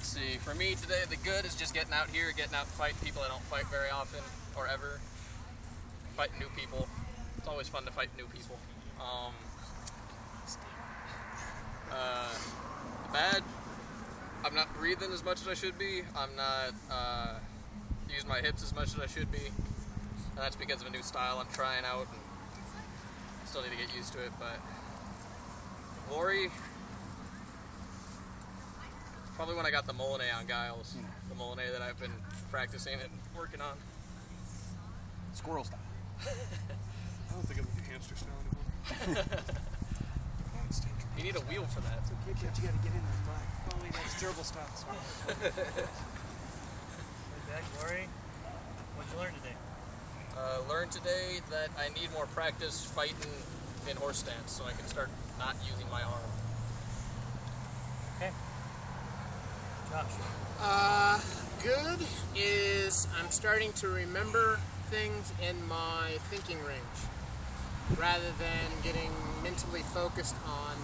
Let's see, for me today, the good is just getting out here, getting out and fighting people I don't fight very often, or ever. Fighting new people. It's always fun to fight new people. The bad, I'm not breathing as much as I should be. I'm not using my hips as much as I should be. And that's because of a new style I'm trying out, and still need to get used to it, but glory, probably when I got the Molinet on Giles, the Molinet that I've been practicing and working on. Squirrel style. I don't think I'm gonna do hamster style anymore. You need a wheel for that. It's okay, but you gotta get in there, but only that's gerbil style. Hey, Beck, Glory, what'd you learn today? Learned today that I need more practice fighting in horse stance so I can start not using my arm. Okay. Josh. Good is I'm starting to remember things in my thinking range rather than getting mentally focused on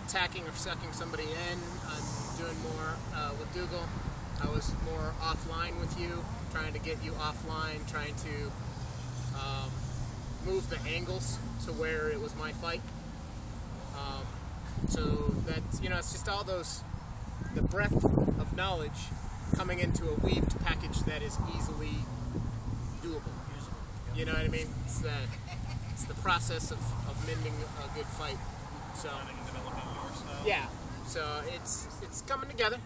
attacking or sucking somebody in. I'm doing more with Dougal. I was more offline with you, trying to get you offline, trying to move the angles to where it was my fight. So that's, it's just all those, the breadth of knowledge coming into a weaved package that is easily doable. You know what I mean? It's the process of mending a good fight. So Developing your style. yeah, so it's coming together.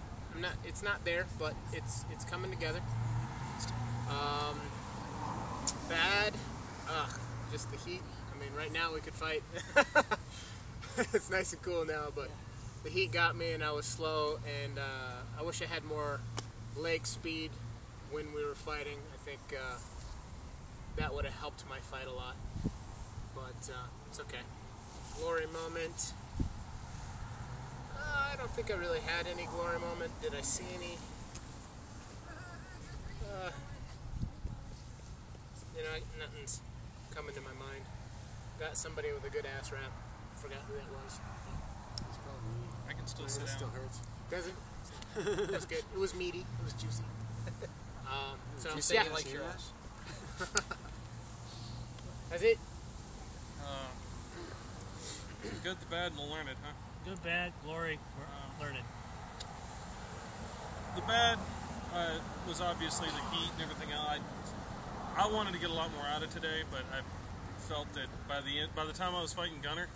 It's not there, but it's coming together. Bad, just the heat. I mean, right now we could fight. It's nice and cool now, but the heat got me and I was slow, and I wish I had more leg speed when we were fighting. I think that would have helped my fight a lot, but it's okay. Glory moment. I don't think I really had any glory moment. Did I see any? Nothing's coming to my mind. Got somebody with a good ass rap. Forgot who that was. I can still sit down. Still hurts. Does it? That's good. It was meaty. It was juicy. So You say yeah, you like your ass? that's it. Good, the bad, and we'll learn it, huh? Good, bad, Glory, learn it. The bad was obviously the heat and everything else. I wanted to get a lot more out of today, but I felt that by the time I was fighting Gunner,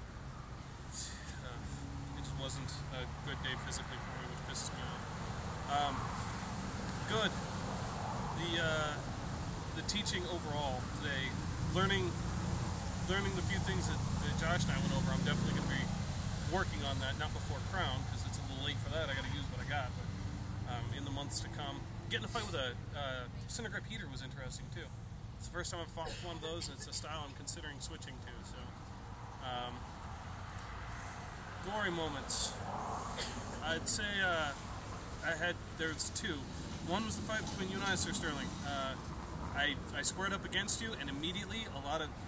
it just wasn't a good day physically for me, which pisses me off. Good. The teaching overall today, learning the few things that Josh and I went over. I'm definitely going to be working on that, not before Crown, because it's a little late for that. I got to use what I got, but in the months to come, getting a fight with a Cinegrip heater was interesting too. It's the first time I've fought with one of those, and it's a style I'm considering switching to. So, glory moments. I'd say there's two. One was the fight between you and I, Sir Sterling. I squared up against you, and immediately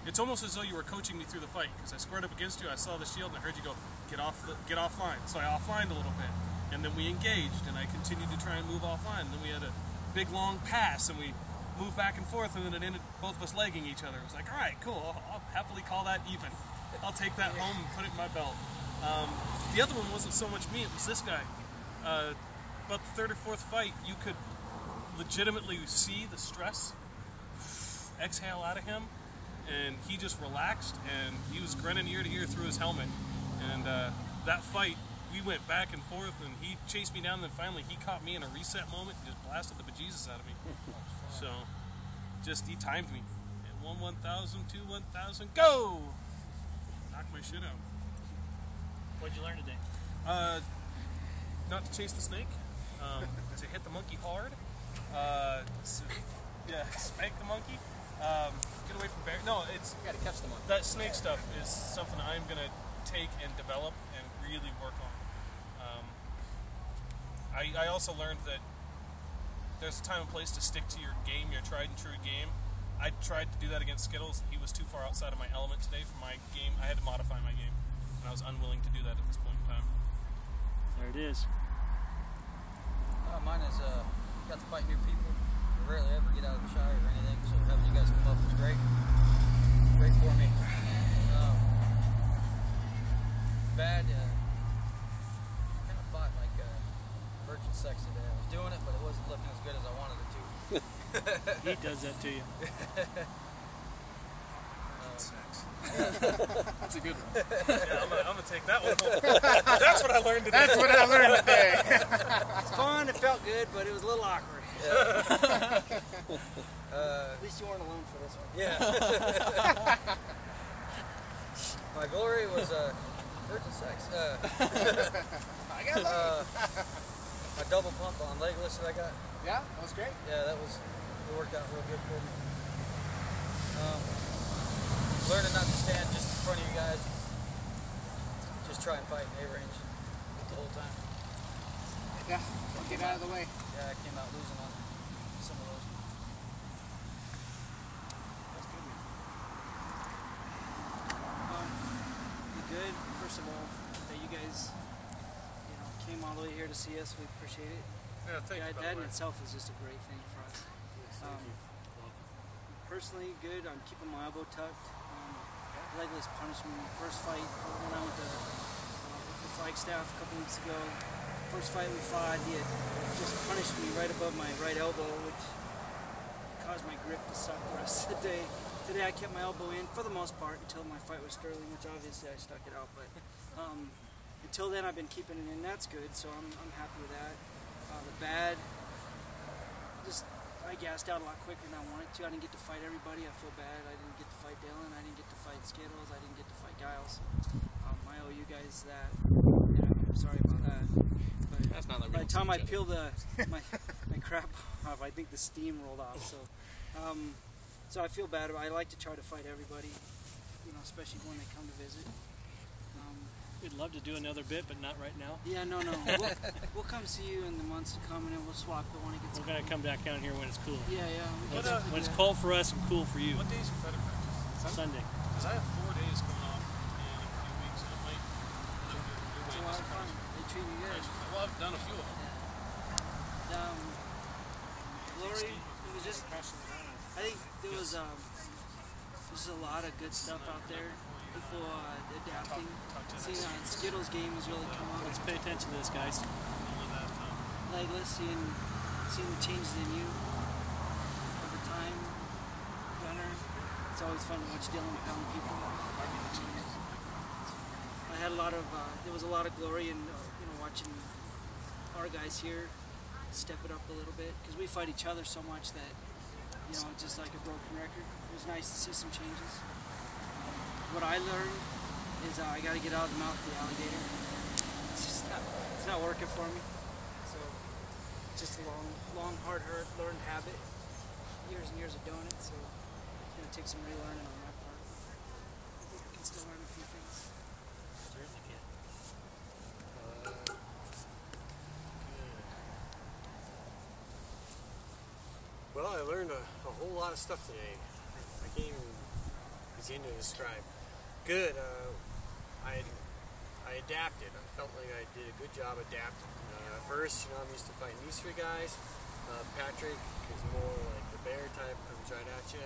it's almost as though you were coaching me through the fight, because I squared up against you, I saw the shield, and I heard you go, get offline. So I offlined a little bit, and then we engaged, and I continued to try and move offline, and then we had a big long pass, and we moved back and forth, and then it ended both of us legging each other. It was like, all right, cool, I'll happily call that even. I'll take that home and put it in my belt. The other one wasn't so much me, it was this guy. About the third or fourth fight, you could legitimately see the stress exhale out of him, and he just relaxed, and he was grinning ear to ear through his helmet. And that fight, we went back and forth, and he chased me down, and then finally he caught me in a reset moment and just blasted the bejesus out of me. So, he timed me. And 1 1,000, 2 1,000, go! Knocked my shit out. What'd you learn today? Not to chase the snake, to hit the monkey hard, spank the monkey, get away from bear. No, You gotta catch them on. that snake stuff is something I'm gonna take and develop and really work on. I also learned that there's a time and place to stick to your game, your tried and true game. I tried to do that against Skittles. He was too far outside of my element today for my game. I had to modify my game, and I was unwilling to do that at this point in time. There it is. mine is got to fight new people. I rarely ever get out of the Shire or anything, so having you guys come up was great. Great for me. Bad, kind of fought like virgin sex today. I was doing it, but it wasn't looking as good as I wanted it to. He does that to you. That's a good one. Yeah, I'm gonna take that one home. That's what I learned today. That's what I learned today. It's fun, it felt good, but it was a little awkward. At least you weren't alone for this one. Yeah. My glory was virgin sex. I got lucky. My double pump on legless that I got. Yeah, that was great. Yeah, it worked out real good for me. Learning not to stand just in front of you guys. Just try and fight in A-range the whole time. Yeah, get out of the way. Yeah, I came out losing on some of those. That's good. Good, first of all, that you guys, came all the way here to see us. We appreciate it. Yeah, thank you. That in itself is just a great thing for us. Personally, good. I'm keeping my elbow tucked. Legless punished me first fight when I went to the Flagstaff a couple weeks ago. First fight we fought, he had just punished me right above my right elbow, which caused my grip to suck the rest of the day. Today I kept my elbow in for the most part until my fight with Sterling, which obviously I stuck it out. But until then I've been keeping it in. That's good, so I'm happy with that. The bad, I gassed out a lot quicker than I wanted to. I didn't get to fight everybody. I feel bad. I didn't get to fight Dylan. I didn't get to fight Skittles. I didn't get to fight Giles. I owe you guys that. I'm sorry about that. But That's not like by the time I peeled my crap off, I think the steam rolled off. So I feel bad. I like to try to fight everybody, especially when they come to visit. We'd love to do another bit, but not right now. Yeah, no. We'll come see you in the months to come, and then we'll swap it when it gets We're gonna come back down here when it's cool. Yeah. When it's cold for us and cool for you. What days are fighter practice? Sunday. Because I have 4 days coming off in a few weeks, and it might. It's a lot of fun. They treat you good. Well, I've done a few of them. Glory, it was just. I think there was there's a lot of good stuff out there. People adapting. Seeing Skittles' game has really come on. Let's pay attention to this, guys. Legless, seeing the changes in you over time. Gunner, it's always fun to watch Dylan pound people. I had there was a lot of glory in watching our guys here step it up a little bit, because we fight each other so much that it's just like a broken record. It was nice to see some changes. What I learned is I got to get out of the mouth of the alligator. It's not working for me. So it's just a long, hard learned habit. Years and years of doing it. So it's going to take some relearning on my part. I think I can still learn a few things. Certainly can. Well, I learned a whole lot of stuff today. I can't even begin to describe. Good. I adapted. I felt like I did a good job adapting. First, I'm used to fighting these three guys. Patrick is more like the bear type, comes right at you.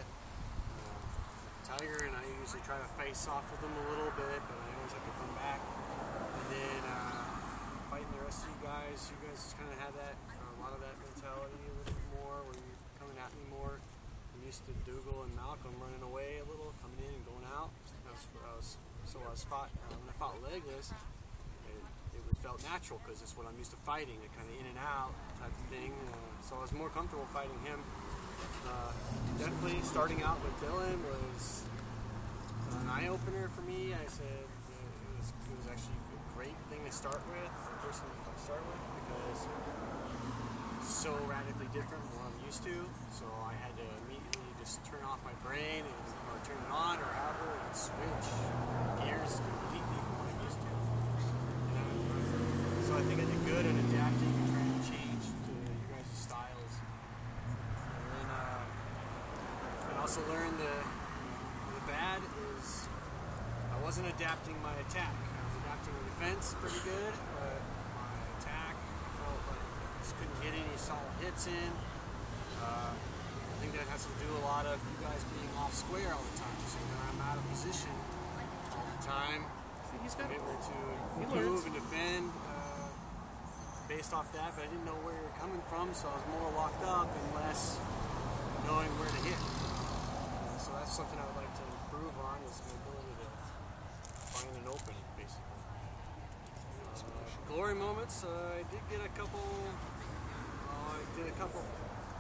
Tiger and I usually try to face off with him a little bit, but I always have to come back. And then fighting the rest of you guys kind of have that, a lot of that mentality a little bit more, where you're coming at me more. I'm used to Dougal and Malcolm running away a little, coming in and going out. That's where I was. So when I fought Legless, it felt natural because it's what I'm used to fighting, a kind of in and out type of thing. So I was more comfortable fighting him. Definitely starting out with Dylan was an eye-opener for me. I said it was actually a great thing to start with, a person to start with, because it's so radically different from what I'm used to. So I had to immediately just turn off my brain or turn it on or however and switch gears completely from what I'm used to. So I think I did good at adapting and trying to change to you guys' styles. And then I also learned the bad is I wasn't adapting my attack. I was adapting my defense pretty good, but my attack, I felt like I just couldn't get any any solid hits in. I think that has to do a lot of you guys being off square all the time. So when I'm out of position all the time, I'm able to improve and defend based off that, but I didn't know where you were coming from, so I was more locked up and less knowing where to hit. So that's something I would like to improve on, is my ability to find an opening, basically. Glory moments, I did get a couple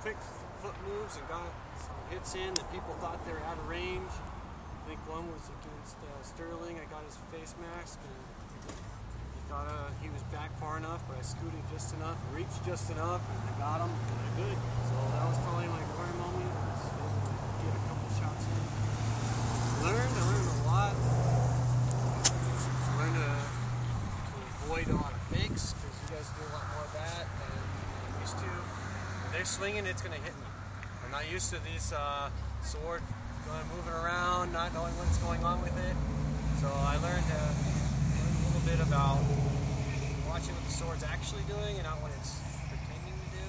quick foot moves and got some hits in that people thought they were out of range. I think one was against Sterling. I got his face mask, and he thought he was back far enough, but I scooted just enough, reached just enough, and I got him, and I good. So that was probably my glory moment. I was able to get a couple shots in. I learned a lot. I learned to avoid a lot of fakes, because you guys do a lot more of that than I used to. When they're swinging, it's going to hit me. I'm not used to these sword moving around, not knowing what's going on with it. So I learned a little bit about watching what the sword's actually doing and not what it's pretending to do,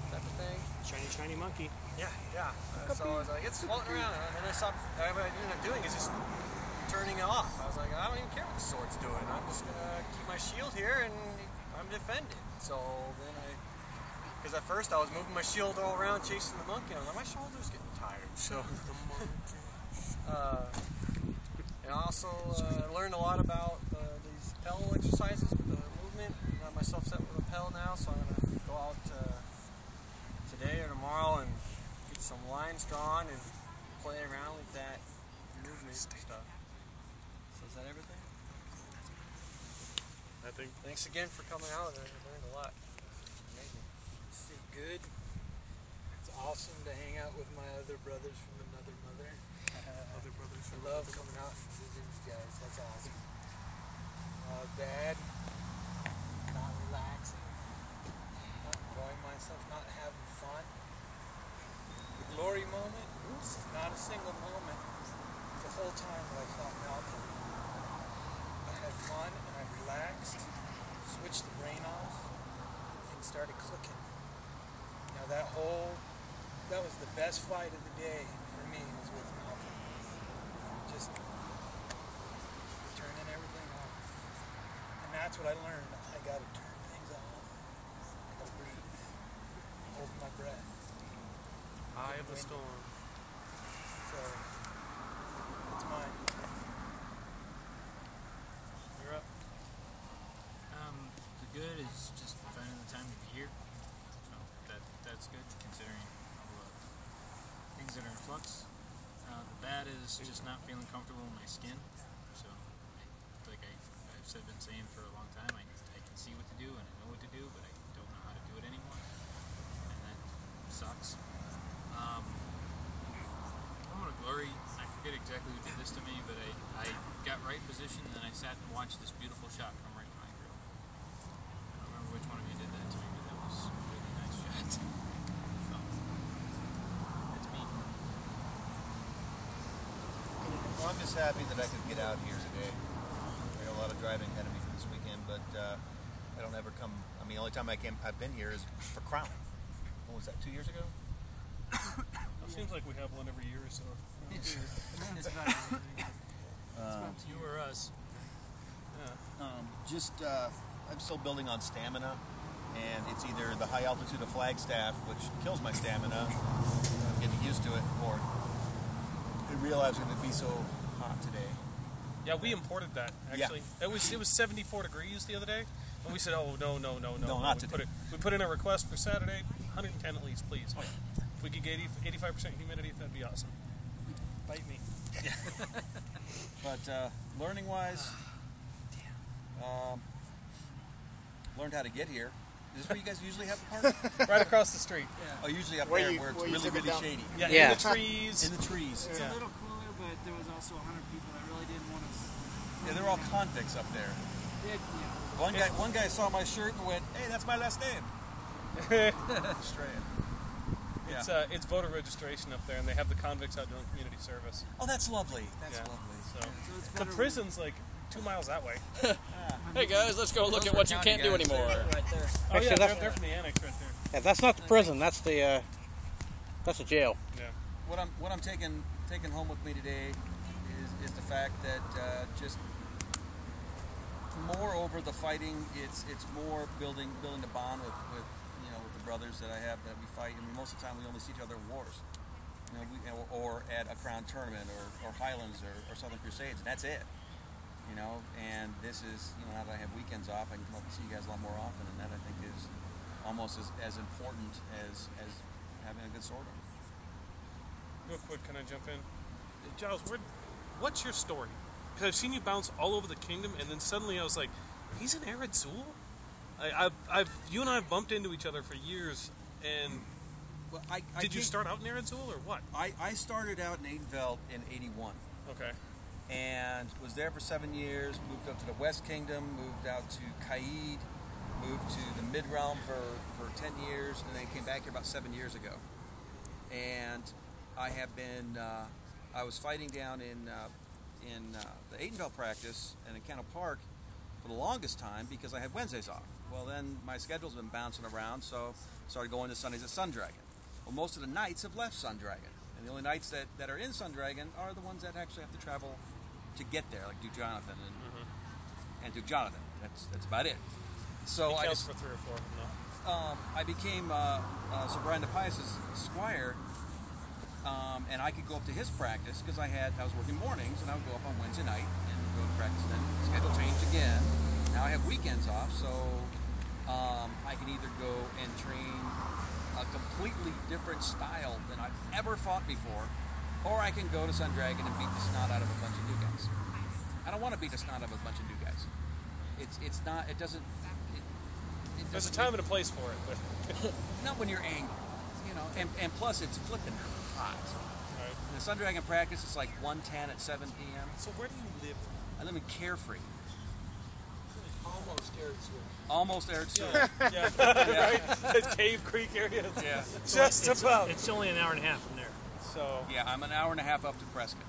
type of thing. Shiny monkey. Yeah. So I was like, it's floating around, and then I stopped. What I ended up doing is just turning it off. I was like, I don't even care what the sword's doing. I'm just gonna keep my shield here and I'm defending. So then because at first I was moving my shield all around chasing the monkey, and I was like, my shoulder's getting tired. So, and I also learned a lot about these rappel exercises with the movement. I got myself set with rappel now, so I'm going to go out today or tomorrow and get some lines drawn and play around with that movement stuff. So is that everything? I think. Thanks again for coming out. I learned a lot. Amazing. Feel good. It's awesome to hang out with my other brothers from another mother. Other brothers I love coming out and visiting you guys. That's awesome. Bad. Not relaxing. Not enjoying myself. Not having fun. The glory moment. Not a single moment. The whole time that I fought Malcolm. I had fun and I relaxed. Switched the brain off. And started clicking. Now that was the best fight of the day for me, was with Malcolm. Just turning everything off. And that's what I learned. I gotta turn things off. I gotta breathe. Hold my breath. Eye of the storm. So, it's mine. You're up. The good is just finding the time to be here. So that's good, considering all the things that are in flux. The bad is just not feeling comfortable in my skin. So, like I've been saying for a long time, I can see what to do and I know what to do, but I don't know how to do it anymore, and that sucks. I want to glory. I forget exactly who did this to me, but I got right position and then I sat and watched this beautiful shot come right to my grill. I don't remember which one of you did that to me, but that was a really nice shot. So, that's me. Well, I'm just happy that I could get out here today. I got a lot of driving ahead of me for this weekend, but I don't ever come. I mean, the only time I've been here is for Crown. What was that, 2 years ago? It seems like we have one every year or so. You or us. I'm still building on stamina, and it's either the high altitude of Flagstaff, which kills my stamina, I'm getting used to it, or I realize it would be so hot today. Yeah, we imported that actually. Yeah. It was 74 degrees the other day, and we said, "Oh no, not today." We put in a request for Saturday, 110 at least, please. If we could get 85% humidity, that'd be awesome. Bite me. But learning-wise, learned how to get here. Is this where you guys usually have the park? Right across the street. Oh, usually up Where there you- where it's where you really, took it really down. shady. Yeah, in the trees. In the trees. It's a little cooler, but there was also 100 people that really didn't want us. Yeah, they're all convicts up there. One guy saw my shirt and went, "Hey, that's my last name." Australian. Yeah. It's voter registration up there, and they have the convicts out doing community service. Oh, that's lovely. That's Yeah. lovely. So it's the better prison's like 2 miles that way. Hey guys, let's go look at what you can't do anymore. Right there. Oh yeah, they're from the annex right there. Yeah, that's not the prison. That's the jail. Yeah. What I'm taking home with me today is the fact that just more over the fighting, it's more building a bond with the brothers that I have that we fight. I mean, most of the time we only see each other in wars, or at a Crown tournament or Highlands or Southern Crusades, and that's it. And this is, now that I have weekends off, I can come up and see you guys a lot more often, and that I think is almost as important as having a good sword. Real quick, can I jump in? Giles, what's your story? Because I've seen you bounce all over the kingdom, and then suddenly I was like, he's in Ered Zul? You and I have bumped into each other for years, and well, did you start out in Ered Zul, or what? I started out in Adenveld in '81. Okay. And was there for 7 years, moved up to the West Kingdom, moved out to Kaid, moved to the Mid-Realm for 10 years, and then came back here about 7 years ago. And I have been, I was fighting down in the Adenveld practice and in Candle Park for the longest time because I had Wednesdays off. Well, then my schedule's been bouncing around, so started going to Sundays at Sundragon. Well, most of the knights have left Sundragon, and the only knights that are in Sundragon are the ones that actually have to travel to get there, like Duke Jonathan and Duke Jonathan. That's about it. So I counts for 3 or 4 of them now. I became Sir Brian de Pius's squire, and I could go up to his practice because I was working mornings, and I would go up on Wednesday night and go to practice. Then schedule changed again. Now I have weekends off, so I can either go and train a completely different style than I've ever fought before, or I can go to Sundragon and beat the snot out of a bunch of new guys. I don't want to beat the snot out of a bunch of new guys. It's not. It doesn't. There's a time and a place for it, but not when you're angry, And plus, it's flipping hot. Right. In the Sundragon practice, it's like 1:10 at 7 p.m. So where do you live? I live in Carefree. Almost Ered Zul. Almost Ered Zul. Yeah. Right? The Cave Creek area. Yeah. Just about. It's only an hour and a half from there. So. Yeah, I'm an hour and a half up to Prescott.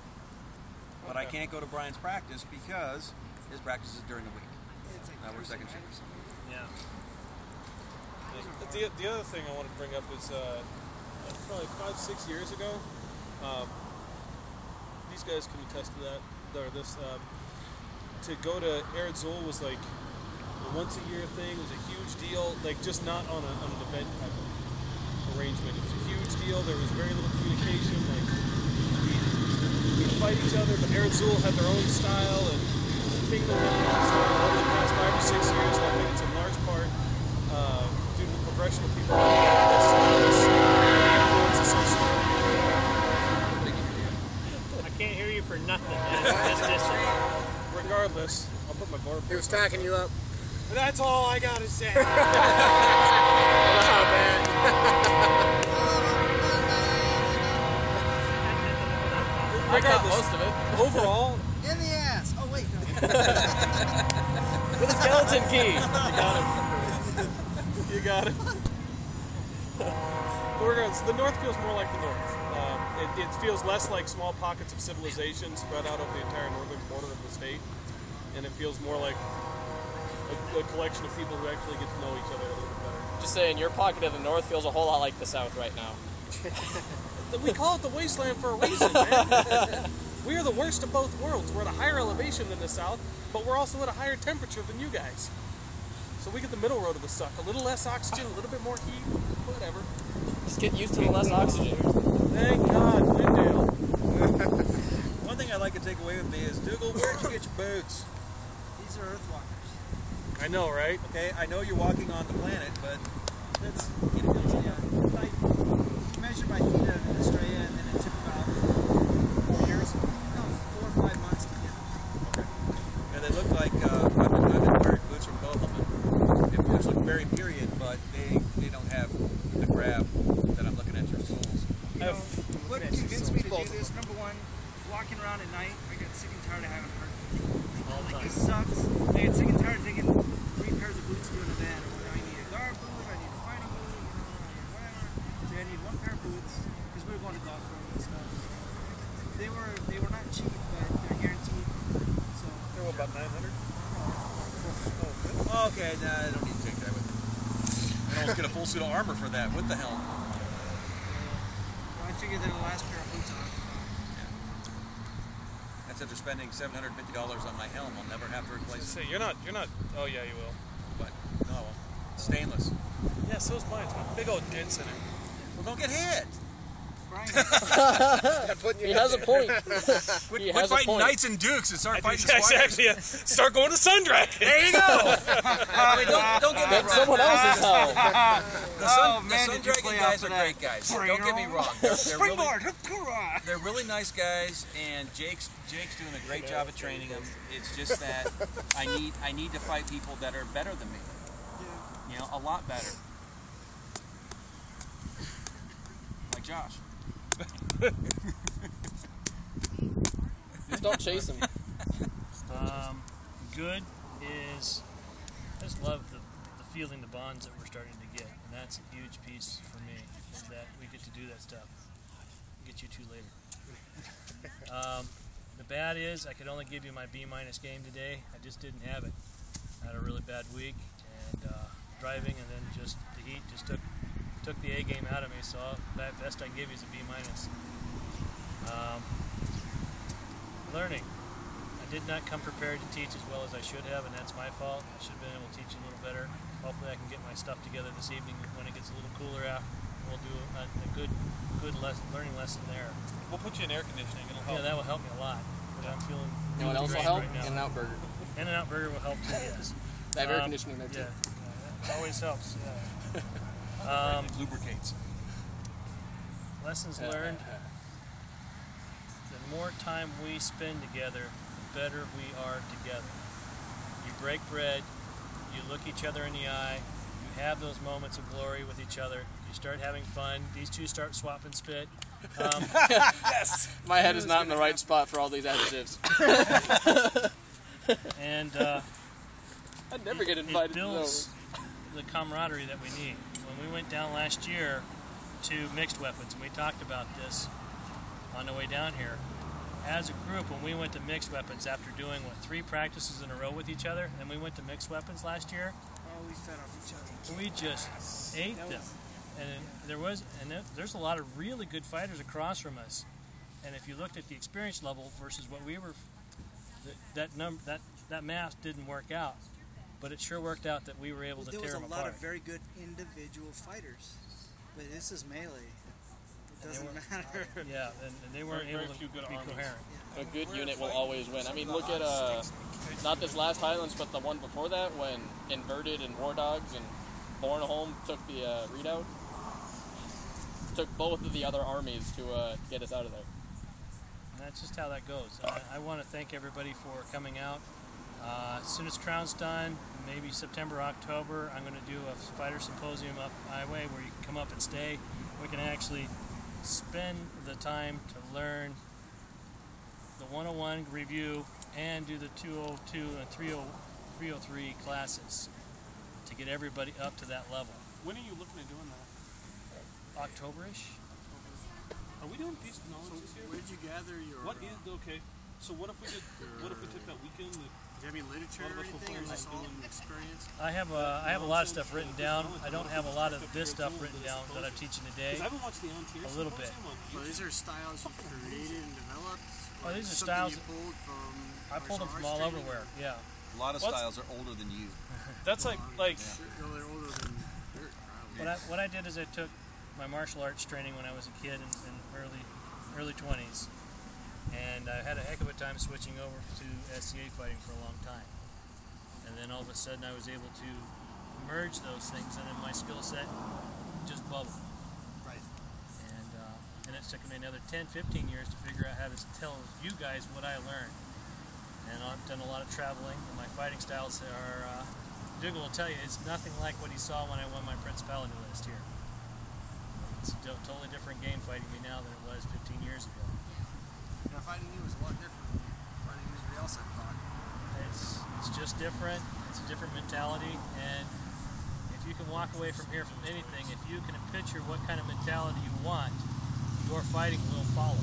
But I can't go to Brian's practice because his practice is during the week. Now we're second shifters. Yeah. The other thing I wanted to bring up is probably 5-6 years ago. These guys can attest to that. Or this to go to Ered Zul was like a once-a-year thing. It was a huge deal. Like just not on an event type of arrangement. It was a huge deal. There was very little communication. Like we'd fight each other, but Ered Zul had their own style, and the Kingdom had their own style. Over the past 5 or 6 years, and I think it's in large part due to the progression of people. I can't hear you for nothing. Regardless, I'll put my board. He was tacking you up. That's all I gotta say. I got most of it. Overall, in the ass. Oh wait, no. With a skeleton key. You got it. But regardless, the North feels more like the North. It feels less like small pockets of civilization spread out over the entire northern border of the state, and it feels more like a collection of people who actually get to know each other a little bit better. Just saying, your pocket of the North feels a whole lot like the South right now. We call it the wasteland for a reason, man. We are the worst of both worlds. We're at a higher elevation than the South, but we're also at a higher temperature than you guys. So we get the middle road of the suck. A little less oxygen, a little bit more heat, whatever. Just get used to the less oxygen. Thank God, Lindale. One thing I'd like to take away with me is, Dougal, where'd you get your boots? These are Earthwalkers. I know, right? Okay, I know you're walking on the planet, but That's, I measured my feet out in Australia, and then it took about 4 years. No, 4 or 5 months to get them. and they look like I've been wearing boots from Bohum. It looks like very period, but they don't have the grab that I'm looking at your soles. What convinced me to do this? Number one, walking around at night, I got sick and tired of having hurt feet. Like, this sucks. I get sick and tired of taking 3 pairs of boots to an event. I need a guard boot, I need a fighting boot, whatever. So I need 1 pair of boots, because we were going to golf room and stuff. They were not cheap, but they're guaranteed. So They're about 900. Okay, nah, I don't need to take that with me. I almost get a full suit of armor for that with the helm. Well, I figured they're the last pair of boots on. That's after spending $750 on my helm. I'll never have to replace it. Say, you're not. Oh yeah, you will. But no, I won't. Stainless. Yeah, so's mine. It's got big old dents in it. Well, don't get hit. He has a point. Quit fighting knights and dukes and start fighting squires. Exactly. Start going to Sundragon. There you go. I mean, don't get me wrong. Someone else's helm. The Sundragon guys are great guys. Don't get me wrong. They're really nice guys, and Jake's doing a great job of training them. It's just that I need to fight people that are better than me. You know, a lot better. Like Josh. Just don't chase him. Good is, I just love the feeling, the bonds that we're starting to get, and that's a huge piece for me, is that we get to do that stuff. I'll get you two later. The bad is I could only give you my B- game today. I just didn't have it. I had a really bad week, and driving, and then just the heat just took the A game out of me, so the best I can give you is a B-. Learning. I did not come prepared to teach as well as I should have, and that's my fault. I should have been able to teach a little better. Hopefully I can get my stuff together this evening when it gets a little cooler out. We'll do a good learning lesson there. We'll put you in air conditioning. It'll help. Yeah, that will help me a lot. But I'm feeling You know what else will great help? right now. In-N-Out Burger. In-N-Out Burger will help too, yes. They have air conditioning there too. Yeah, that always helps. Yeah. It lubricates. Lessons learned. The more time we spend together, the better we are together. You break bread, you look each other in the eye, you have those moments of glory with each other, you start having fun, these two start swapping spit. Yes! My head is not in the right spot for all these adjectives. And I'd never get it invited to builds those. the camaraderie that we need. When we went down last year to mixed weapons, and we talked about this on the way down here, as a group, when we went to mixed weapons after doing, 3 practices in a row with each other, and we went to mixed weapons last year, Oh, we fed off each other. we just ate them. And there's a lot of really good fighters across from us. And if you looked at the experience level versus what we were, that math didn't work out. But it sure worked out that we were able to tear them apart. There was a lot of very good individual fighters, but this is melee. It doesn't matter. Yeah, and they weren't able to be coherent. A good unit will always win. I mean, look at, not this last Highlands, but the one before that, when Inverted and War Dogs and Bornholm took the readout. Took both of the other armies to get us out of there. And that's just how that goes. I want to thank everybody for coming out. As soon as Crown's done, maybe September, October, I'm going to do a fighter symposium up Highway where you can come up and stay. We can actually spend the time to learn the 101 review and do the 202 and 303 classes to get everybody up to that level. When are you looking at doing that? October-ish? Are we doing Feast of Knowledge this year? Where'd you gather your... What is... Okay. So what if we did... What if we took that weekend... Do you have any literature or anything, or just all experience? I have a lot of stuff written down. I don't have a lot of this stuff written down that I'm teaching today. Because I haven't watched the on-tier a little bit. Well, these are styles you created and developed? Oh, these are Something styles you pulled from... I pulled them from all over where, yeah. A lot of styles are older than you. That's like... They're older than dirt, probably. What I did is I took my martial arts training when I was a kid in early 20s, and I had a heck of a time switching over to SCA fighting for a long time. And then all of a sudden I was able to merge those things, and then my skill set just bubbled. Right. And it took me another 10-15 years to figure out how to tell you guys what I learned. And I've done a lot of traveling, and my fighting styles are, Dougal will tell you, it's nothing like what he saw when I won my Principality list here. It's a totally different game fighting me now than it was 15 years ago. Yeah, fighting you was a lot different than fighting anybody else I fought. It's just different. It's a different mentality, and if you can walk away from here from anything, if you can picture what kind of mentality you want, your fighting will follow.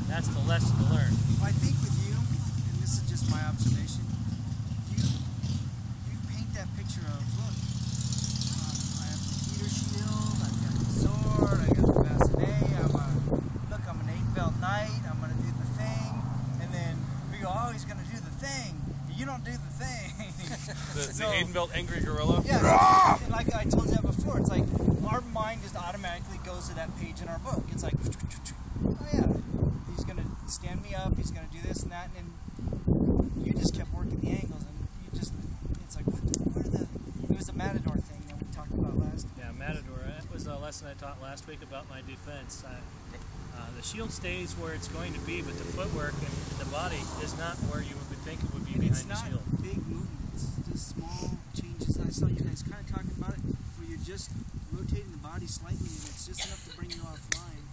That's the lesson to learn. Well, I think with you, and this is just my observation, you paint that picture of, look, belt angry gorilla. Yeah, and like I told you that before, it's like our mind just automatically goes to that page in our book. It's like, oh yeah, he's gonna stand me up, he's gonna do this and that, and you just kept working the angles, and you just, it's like, it was the Matador thing that we talked about last. Yeah, Matador. That was a lesson I taught last week about my defense. The shield stays where it's going to be, but the footwork and the body is not where you would think it would be behind the shield. It's not big movements, just small changes. I saw you guys kind of talking about it, where you're just rotating the body slightly, and it's just enough to bring you offline.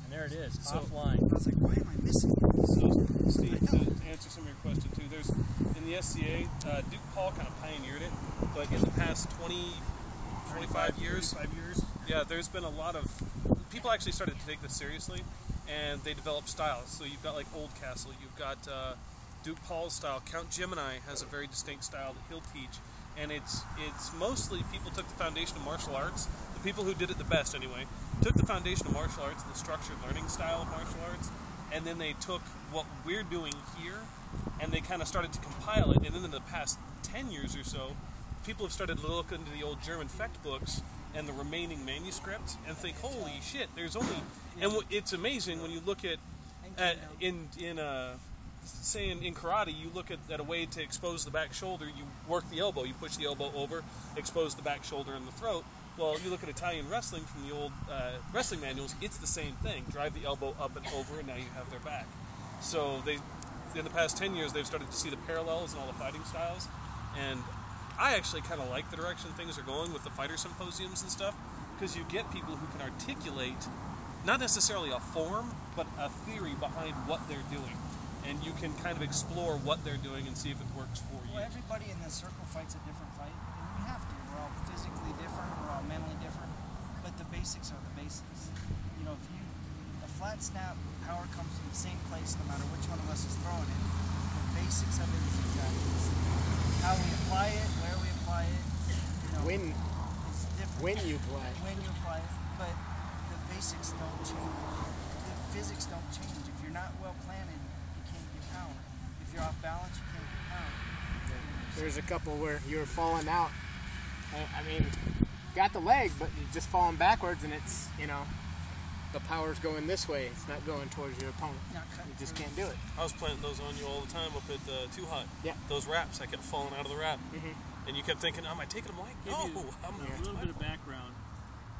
And there it is, So- offline. I was like, why am I missing it? So, Steve, to answer some of your question too, there's in the SCA, Duke Paul kind of pioneered it, but in the past 25 years, yeah, there's been a lot of people actually started to take this seriously, and they developed styles. So you've got like Oldcastle, you've got Duke Paul's style. Count Gemini has a very distinct style that he'll teach, and it's mostly people took the foundation of martial arts. The people who did it the best, anyway, took the foundation of martial arts, the structured learning style of martial arts, and then they took what we're doing here, and they kind of started to compile it. And then in the past 10 years or so, people have started to look into the old German Fecht books and the remaining manuscripts and think, holy shit, there's only... And it's amazing when you look at in karate, you look at a way to expose the back shoulder, you work the elbow, you push the elbow over, expose the back shoulder and the throat. Well, you look at Italian wrestling from the old wrestling manuals, it's the same thing. Drive the elbow up and over, and now you have their back. So in the past 10 years, they've started to see the parallels in all the fighting styles, and I actually kind of like the direction things are going with the fighter symposiums and stuff, because you get people who can articulate not necessarily a form, but a theory behind what they're doing, and you can kind of explore what they're doing and see if it works for you. Well, everybody in the circle fights a different fight, and we have to. We're all physically different, we're all mentally different, but the basics are the basics. You know, a flat snap power comes from the same place no matter which one of us is throwing it. The basics of it is exactly the same. How we apply it, where we apply it, you know, it's different. When you play. When you apply it, but the basics don't change. The physics don't change. If you're not well planted, you can't get power. If you're off balance, you can't get power. There's a couple where you were falling out. I mean, got the leg, but you're just falling backwards, and it's, you know, the power's going this way. It's not going towards your opponent. You just can't do it. I was planting those on you all the time up at Too Hot. Yeah. Those wraps, I kept falling out of the wrap. And you kept thinking, am I taking them light? No, Give you a little bit of background.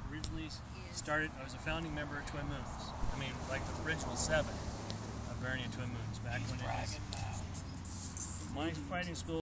Originally started, I was a founding member of Twin Moons. I mean, like the original 7 of Bernie and Twin Moons back when it was my fighting school.